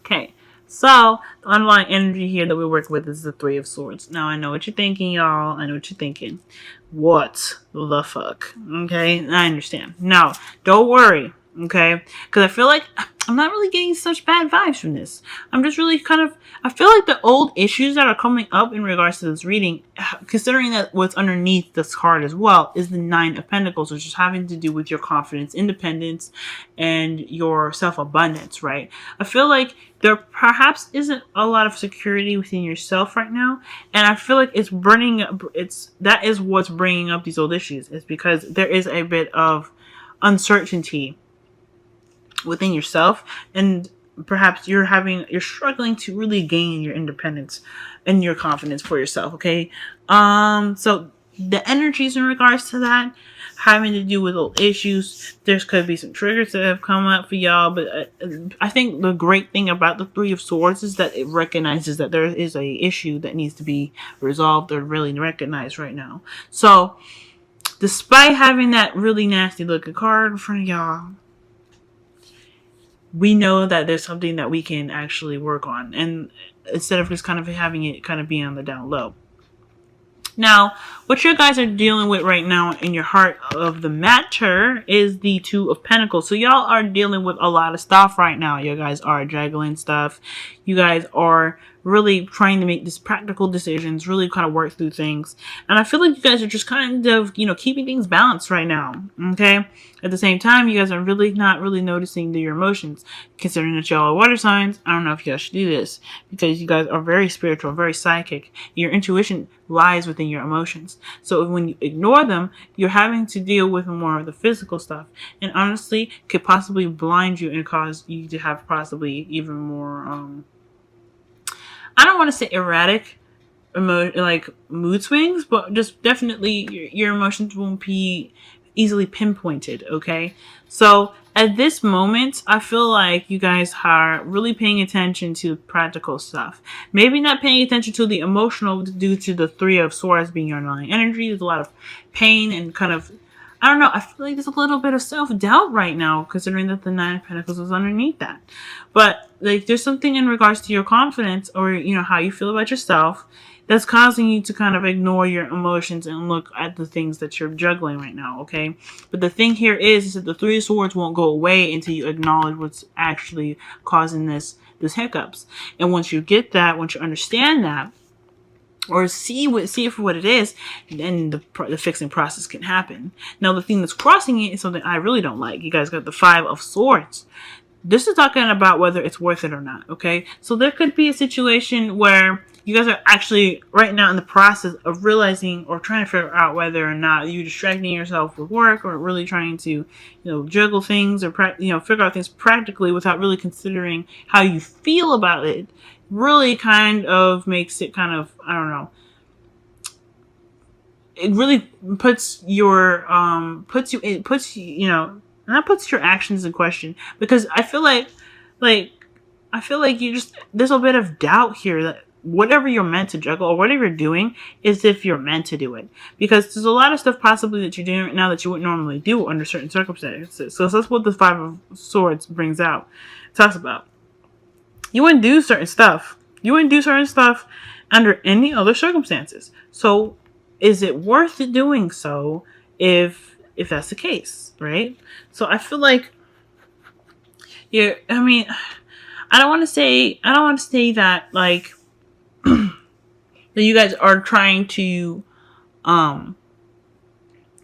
Okay, so the underlying energy here that we work with is the Three of Swords. Now, I know what you're thinking, y'all. I know what you're thinking. What the fuck? Okay, I understand. Now, don't worry, okay? Because I feel like I'm not really getting such bad vibes from this. I'm just really I feel like the old issues that are coming up in regards to this reading, considering that what's underneath this card as well, is the Nine of Pentacles, which is having to do with your confidence, independence, and your self-abundance, right? I feel like there perhaps isn't a lot of security within yourself right now, and I feel like that is what's bringing up these old issues, is because there is a bit of uncertainty within yourself, and perhaps you're struggling to really gain your independence and your confidence for yourself. Okay, so the energies in regards to that having to do with old issues, there could be some triggers that have come up for y'all, but I think the great thing about the Three of Swords is that it recognizes that there is a issue that needs to be resolved or really recognized right now. So despite having that really nasty looking card in front of y'all, we know that there's something that we can actually work on, and instead of just kind of having it kind of be on the down low. Now, what you guys are dealing with right now in your heart of the matter is the Two of Pentacles. So y'all are dealing with a lot of stuff right now. You guys are juggling stuff. You guys are really trying to make these practical decisions, really kind of work through things. And I feel like you guys are just kind of, keeping things balanced right now. Okay. At the same time, you guys are really not really noticing your emotions. Considering that y'all are water signs, I don't know if y'all should do this, because you guys are very spiritual, very psychic. Your intuition lies within your emotions. So when you ignore them, you're having to deal with more of the physical stuff. And honestly, could possibly blind you and cause you to have possibly even more, I don't want to say erratic mood swings, but just definitely your emotions won't be easily pinpointed. Okay, so at this moment, I feel like you guys are really paying attention to practical stuff. Maybe not paying attention to the emotional due to the Three of Swords being your underlying energy. There's a lot of pain and kind of, I don't know, I feel like there's a little bit of self-doubt right now, considering that the Nine of Pentacles is underneath that. But there's something in regards to your confidence, or how you feel about yourself, that's causing you to kind of ignore your emotions and look at the things that you're juggling right now. Okay, but the thing here is that the Three of Swords won't go away until you acknowledge what's actually causing this hiccups. And once you get that, once you understand that, or see it for what it is, then the fixing process can happen. Now, the thing that's crossing it is something I really don't like. You guys got the Five of Swords. This is talking about whether it's worth it or not, okay? So there could be a situation where you guys are actually right now in the process of realizing or trying to figure out whether or not you're distracting yourself with work, or really trying to, juggle things, or figure out things practically without really considering how you feel about it. Really kind of makes it kind of, I don't know, it really puts your that puts your actions in question, because I feel like there's a bit of doubt here that whatever you're meant to juggle, or whatever you're doing, is if you're meant to do it. Because there's a lot of stuff possibly that you're doing right now that you wouldn't normally do under certain circumstances. So that's what the Five of Swords talks about. You wouldn't do certain stuff. You wouldn't do certain stuff under any other circumstances. So is it worth doing so if that's the case, right? So I feel like, I don't want to say that that you guys are trying to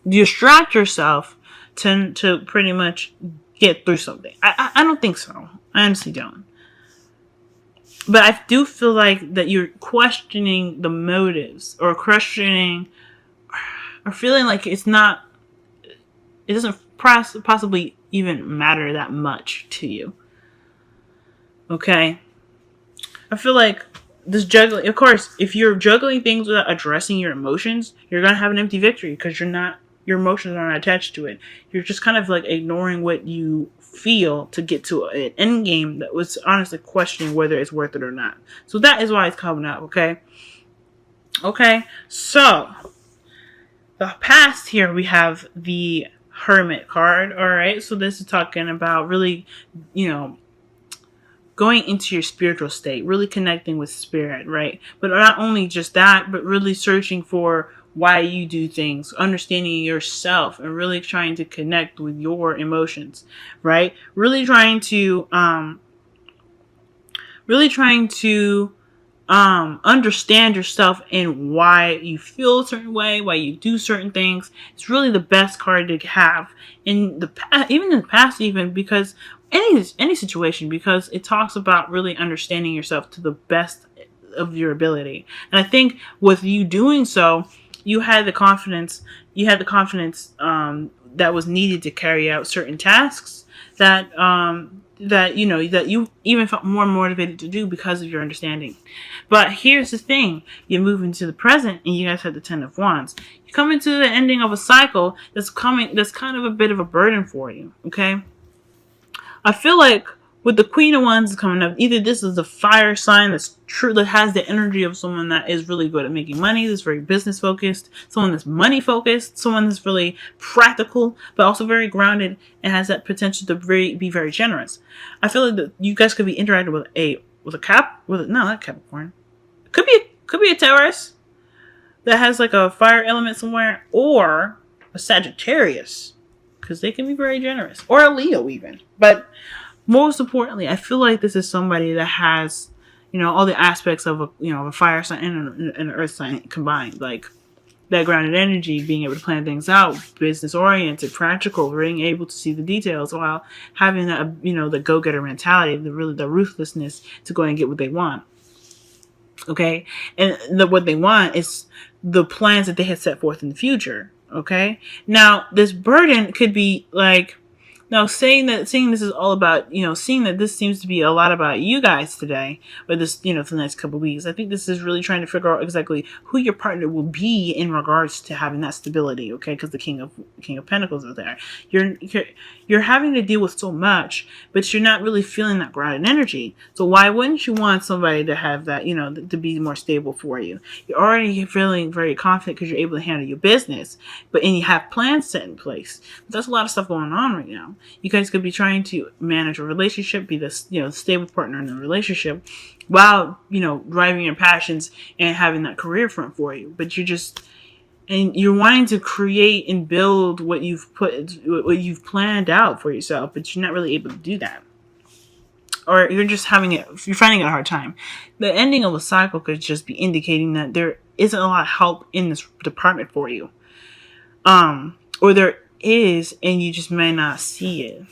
distract yourself to pretty much get through something. I don't think so. I honestly don't. But I do feel like that you're questioning the motives, or questioning, or feeling like it doesn't possibly even matter that much to you. Okay? I feel like this juggling, of course, if you're juggling things without addressing your emotions, you're going to have an empty victory, because your emotions aren't attached to it. You're just kind of like ignoring what you feel to get to an end game that was honestly questioning whether it's worth it or not. So that is why it's coming up, okay? Okay, so the past here, we have the Hermit card, alright? So this is talking about really, going into your spiritual state, really connecting with spirit, right? But not only just that, but really searching for why you do things, understanding yourself, and really trying to connect with your emotions, right? Really trying to understand yourself and why you feel a certain way, why you do certain things. It's really the best card to have in the past, even in the past, even because any situation, because it talks about really understanding yourself to the best of your ability. And I think with you doing so, you had the confidence. That was needed to carry out certain tasks that that you even felt more motivated to do because of your understanding. But here's the thing: you move into the present, and you guys have the Ten of Wands. You come into the ending of a cycle that's kind of a bit of a burden for you. Okay, I feel like with the Queen of Wands coming up, either this is a fire sign that's true, that has the energy of someone that is really good at making money, that's very business focused, someone that's money focused, someone that's really practical, but also very grounded and has that potential to be very generous. I feel like that you guys could be interacting with not Capricorn. Could be a Taurus that has like a fire element somewhere, or a Sagittarius, because they can be very generous, or a Leo even. But most importantly, I feel like this is somebody that has, all the aspects of a fire sign and an earth sign combined, like that grounded energy, being able to plan things out, business oriented, practical, being able to see the details while having that, the go-getter mentality, the ruthlessness to go and get what they want. Okay. And what they want is the plans that they had set forth in the future. Okay. Now this burden could be like, now, seeing this is all about, seeing that this seems to be a lot about you guys today, or this, for the next couple of weeks, I think this is really trying to figure out exactly who your partner will be in regards to having that stability, okay? Because the King of Pentacles is there. You're having to deal with so much, but you're not really feeling that grounded energy. So why wouldn't you want somebody to have that, to be more stable for you? You're already feeling very confident because you're able to handle your business, and you have plans set in place. But there's a lot of stuff going on right now. You guys could be trying to manage a relationship, be the stable partner in the relationship, while driving your passions and having that career front for you. But you're wanting to create and build what you've planned out for yourself, but you're not really able to do that, or you're finding it a hard time. The ending of a cycle could just be indicating that there isn't a lot of help in this department for you, or there is, and you just may not see it.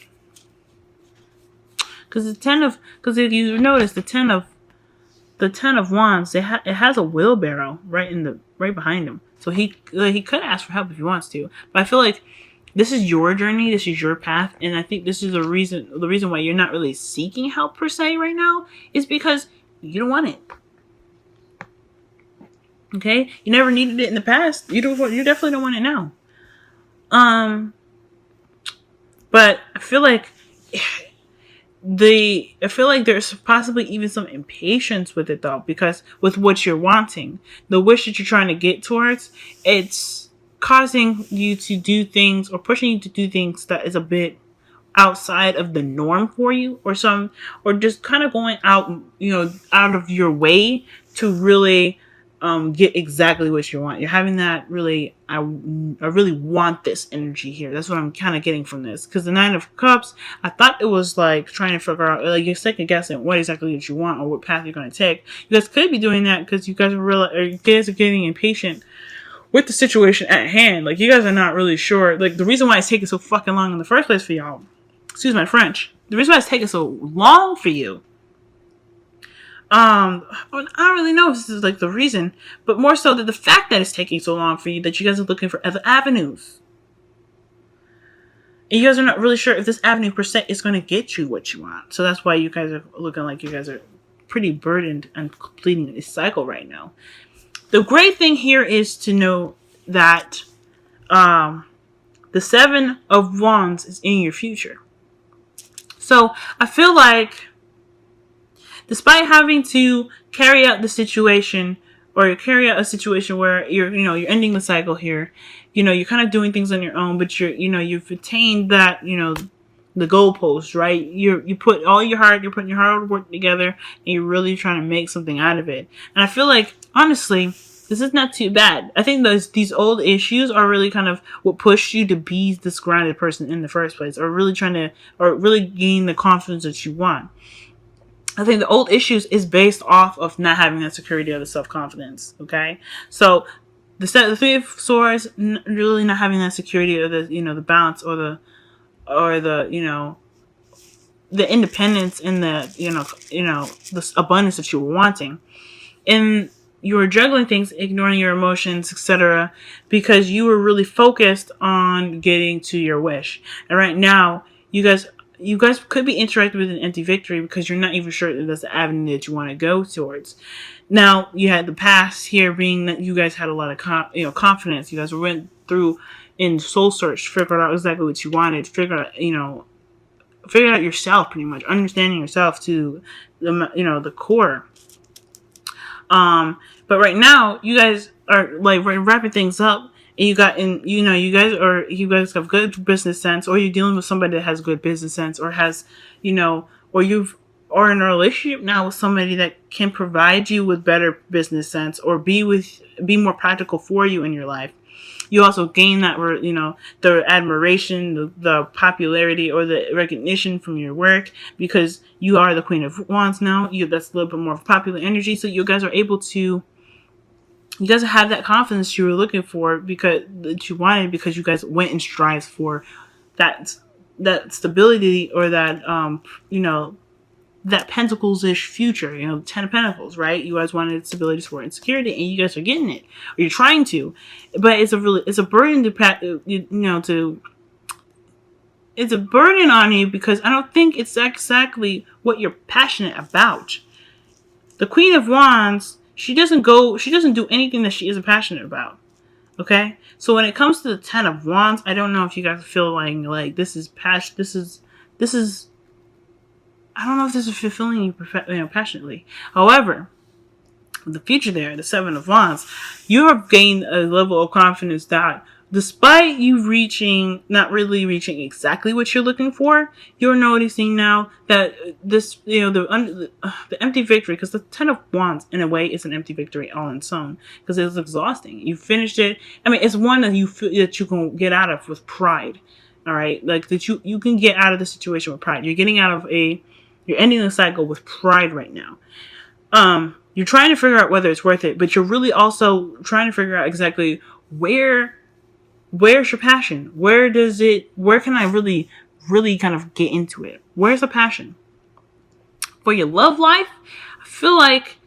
Because if you notice the ten of Wands, it has a wheelbarrow right behind him. So he could ask for help if he wants to. But I feel like this is your journey, this is your path, and I think this is the reason why you're not really seeking help per se right now is because you don't want it. Okay, you never needed it in the past. You definitely don't want it now. But I feel like there's possibly even some impatience with it though, because with what you're wanting, the wish that you're trying to get towards, it's causing you to do things or pushing you to do things that is a bit outside of the norm for you, or just kind of going out of your way to really get exactly what you want. You're having that really, I really want this energy here. That's what I'm kind of getting from this. Because the Nine of Cups, I thought it was like trying to figure out, like you're second guessing what exactly that you want or what path you're going to take. You guys could be doing that because you guys are getting impatient with the situation at hand. Like you guys are not really sure. Like the reason why it's taking so fucking long in the first place for y'all, excuse my French, the reason why it's taking so long for you, I don't really know if this is like the reason, but more so that the fact that it's taking so long for you, that you guys are looking for other avenues. And you guys are not really sure if this avenue per se is going to get you what you want. So that's why you guys are looking like you guys are pretty burdened and completing this cycle right now. The great thing here is to know that the Seven of Wands is in your future. So I feel like despite having to carry out the situation, or carry out a situation where you're ending the cycle here, you're kind of doing things on your own, but you've attained that, the goalpost, right? You put all your heart, you're putting your hard work together, and you're really trying to make something out of it. And I feel like, honestly, this is not too bad. I think these old issues are really kind of what pushed you to be this grounded person in the first place, or really trying to, or really gain the confidence that you want. I think the old issues is based off of not having that security or the self-confidence. Okay. So the Three of Swords, really not having that security or the, the balance or the, the independence and the, the abundance that you were wanting. And you were juggling things, ignoring your emotions, etc., because you were really focused on getting to your wish. And right now, you guys could be interacting with an empty victory because you're not even sure that that's the avenue that you want to go towards. Now, you had the past here being that you guys had a lot of confidence. You guys went through in soul search, figured out exactly what you wanted, figured out yourself, pretty much understanding yourself to the core. But right now, you guys are like wrapping things up. And you guys have good business sense, or you're dealing with somebody that has good business sense, or has, or in a relationship now with somebody that can provide you with better business sense, or be more practical for you in your life. You also gain that, the admiration, the popularity, or the recognition from your work, because you are the Queen of Wands now. That's a little bit more of popular energy, so you guys are able to. You guys have that confidence you were looking for that you wanted, because you guys went and strived for that stability, or that that Pentacles-ish future, 10 of Pentacles, right? You guys wanted stability, support, and security, and you guys are getting it, or you're trying to, but it's a burden it's a burden on you, because I don't think it's exactly what you're passionate about. The Queen of Wands, she doesn't do anything that she isn't passionate about. Okay? So when it comes to the 10 of Wands, I don't know if you guys feel like this is I don't know if this is fulfilling you passionately. However, the future there, the 7 of Wands, you have gained a level of confidence that despite you not really reaching exactly what you're looking for, you're noticing now that this, the empty victory, because the 10 of Wands, in a way, is an empty victory all in its own, because it's exhausting. You finished it. I mean, it's one that you feel that you can get out of with pride. All right, like that you can get out of the situation with pride. You're ending the cycle with pride right now. You're trying to figure out whether it's worth it, but you're really also trying to figure out exactly where's your passion? Where can I really, really kind of get into it? Where's the passion? For your love life, I feel like,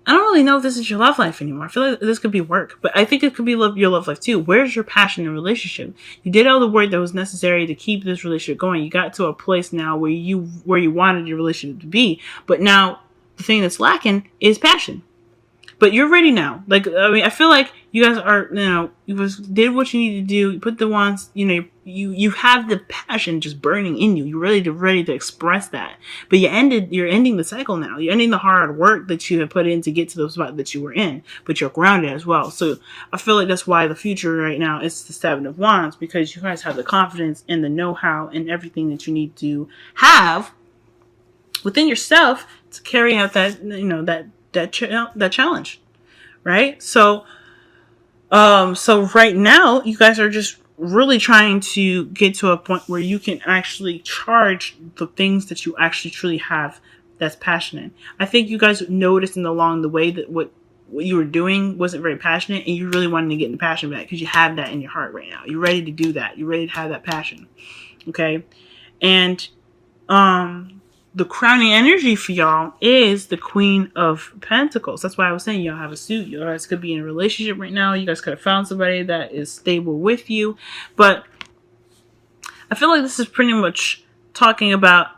I don't really know if this is your love life anymore. I feel like this could be work, but I think it could be your love life too. Where's your passion in relationship? You did all the work that was necessary to keep this relationship going. You got to a place now where you wanted your relationship to be, but now the thing that's lacking is passion. But you're ready now. Like, I mean, I feel like you guys are, you did what you need to do. You put the wands, you have the passion just burning in you. You're ready to express that. But you're ending the cycle now. You're ending the hard work that you have put in to get to the spot that you were in. But you're grounded as well. So I feel like that's why the future right now is the 7 of Wands, because you guys have the confidence and the know-how and everything that you need to have within yourself to carry out that, that challenge, right? So right now you guys are just really trying to get to a point where you can actually charge the things that you actually truly have that's passionate. I think you guys noticed along the way that what you were doing wasn't very passionate, and you really wanted to get the passion back because you have that in your heart right now. You're ready to do that. You're ready to have that passion. Okay. And the crowning energy for y'all is the Queen of Pentacles. That's why I was saying y'all have a suit. You guys could be in a relationship right now. You guys could have found somebody that is stable with you. But I feel like this is pretty much talking about,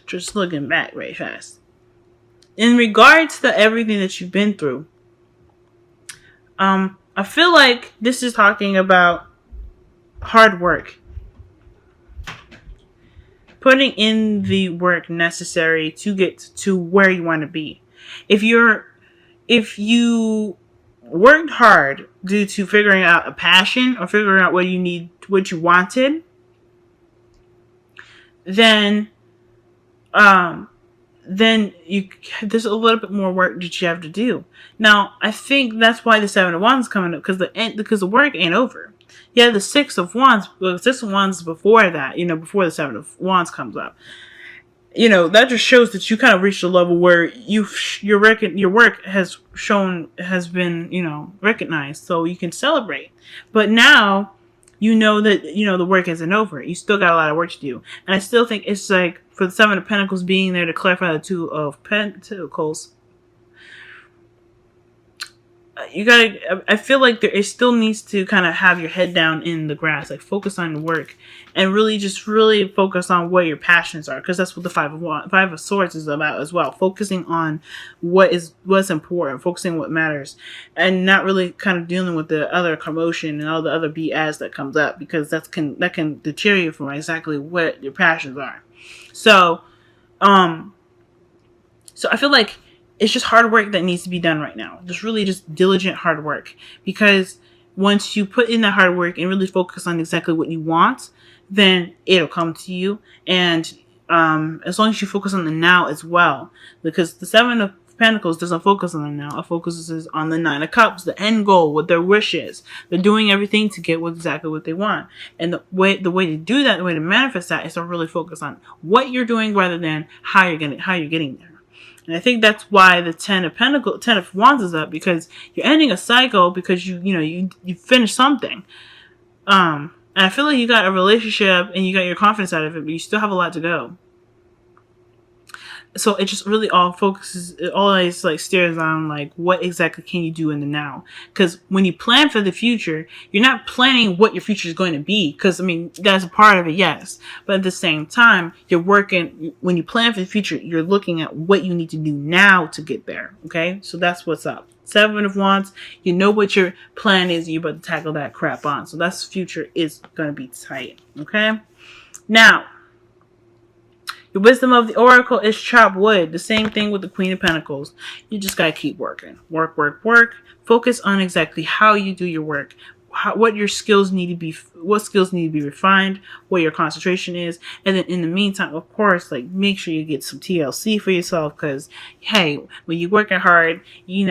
just looking back very fast. In regards to everything that you've been through, I feel like this is talking about hard work. Putting in the work necessary to get to where you want to be. If you worked hard due to figuring out a passion or figuring out what you wanted, then um then there's a little bit more work that you have to do. Now, I think that's why the Seven of Wands is coming up, because the work ain't over. Yeah, the Six of Wands, well, the Six of Wands is before that, before the Seven of Wands comes up. That just shows that you kind of reached a level where your work has been, recognized, so you can celebrate. But now, that, the work isn't over. You still got a lot of work to do. And I still think it's like, for the Seven of Pentacles being there to clarify the Two of Pentacles, I feel like it still needs to kind of have your head down in the grass, like focus on the work and really focus on what your passions are. Because that's what the Five of Swords is about as well. Focusing on what's important, focusing on what matters, and not really kind of dealing with the other commotion and all the other BS that comes up, because that can deter you from exactly what your passions are. So I feel like it's just hard work that needs to be done right now. Just diligent hard work. Because once you put in that hard work and really focus on exactly what you want, then it'll come to you. And as long as you focus on the now as well. Because the Seven of Pentacles doesn't focus on the now. It focuses on the Nine of Cups, the end goal, what their wish is. They're doing everything to get exactly what they want. And the way to do that, the way to manifest that, is to really focus on what you're doing rather than how you're getting there. And I think that's why the Ten of Wands is up, because you're ending a cycle, because you finished something. And I feel like you got a relationship and you got your confidence out of it, but you still have a lot to go. So it just really all always like steers on like what exactly can you do in the now. Because when you plan for the future, you're not planning what your future is going to be. Because that's a part of it, yes. But at the same time, when you plan for the future, you're looking at what you need to do now to get there. Okay, so that's what's up. Seven of Wands, you know what your plan is. You're about to tackle that crap on. So that's future is going to be tight. Okay, now. The wisdom of the Oracle is chop wood. The same thing with the Queen of Pentacles. You just got to keep working. Work, work, work. Focus on exactly how you do your work. What skills need to be refined. What your concentration is. And then in the meantime, of course, like make sure you get some TLC for yourself. Because, hey, when you're working hard, you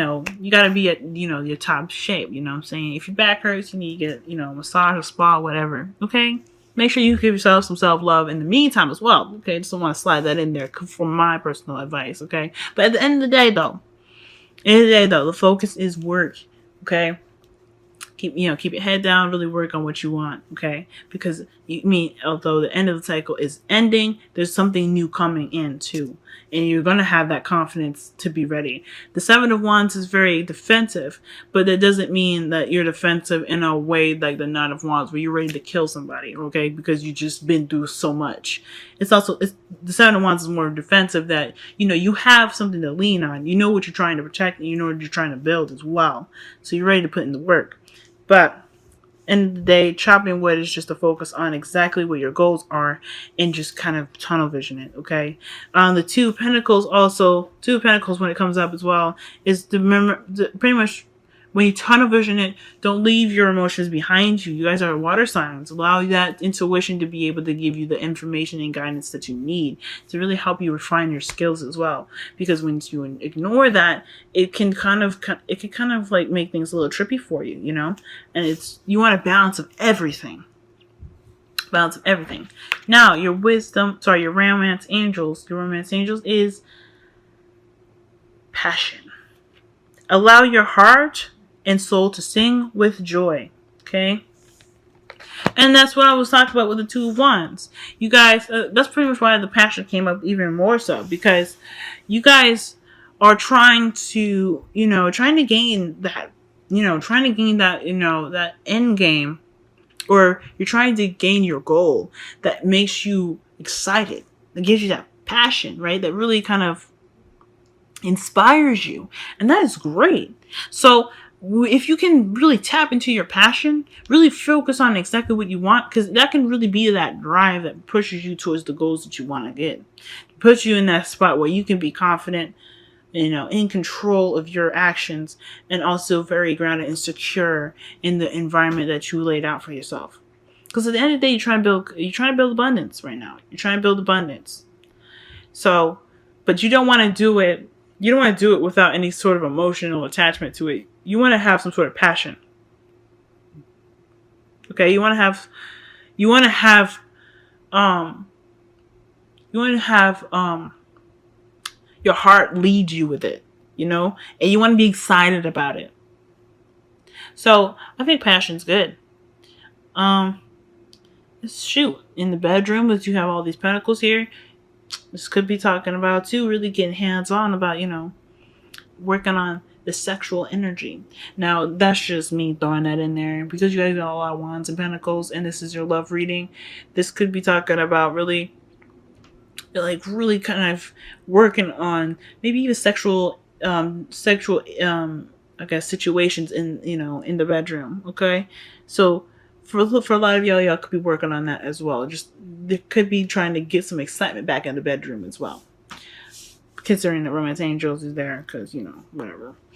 got to be at, your top shape. You know what I'm saying? If your back hurts, you need to get, a massage or spa, whatever. Okay? Make sure you give yourself some self-love in the meantime as well. Okay, just don't want to slide that in there for my personal advice. Okay, but at the end of the day, though, the focus is work. Okay, keep your head down. Really work on what you want. Okay, because although the end of the cycle is ending, there's something new coming in too, and you're gonna have that confidence to be ready. The Seven of Wands is very defensive, but that doesn't mean that you're defensive in a way like the Nine of Wands, where you're ready to kill somebody. Okay, because you just been through so much. The Seven of Wands is more defensive, that you have something to lean on. You know what you're trying to protect, and you know what you're trying to build as well. So you're ready to put in the work. But end of the day, chopping wood is just to focus on exactly what your goals are and just kind of tunnel vision it, okay? The Two of Pentacles when it comes up as well is pretty much when you tunnel vision it, don't leave your emotions behind you. You guys are water signs. Allow that intuition to be able to give you the information and guidance that you need to really help you refine your skills as well. Because when you ignore that, it can kind of like make things a little trippy for you, And you want a balance of everything. Now, your romance angels. Your romance angels is passion. Allow your heart and soul to sing with joy. Okay? And that's what I was talking about with the Two of Wands. You guys, that's pretty much why the passion came up even more so. Because you guys are trying to gain that, that end game. Or you're trying to gain your goal that makes you excited. That gives you that passion, right? That really kind of inspires you. And that is great. So if you can really tap into your passion, really focus on exactly what you want, because that can really be that drive that pushes you towards the goals that you want to get. It puts you in that spot where you can be confident, in control of your actions, and also very grounded and secure in the environment that you laid out for yourself. Because at the end of the day, you're trying to build abundance right now. You're trying to build abundance. So, but you don't want to do it. You don't want to do it without any sort of emotional attachment to it. You want to have some sort of passion. Okay, you want to have your heart lead you with it, you know, and you want to be excited about it. So I think passion's good. Shoot, in the bedroom, as you have all these pentacles here, this could be talking about too, really getting hands-on about, you know, working on the sexual energy. Now, that's just me throwing that in there because you guys got a lot of wands and pentacles, and this is your love reading. This could be talking about really kind of working on maybe even sexual I guess situations in, you know, in the bedroom. Okay, so for a lot of y'all could be working on that as well. Just they could be trying to get some excitement back in the bedroom as well, considering the romance angels is there, because, you know, whatever.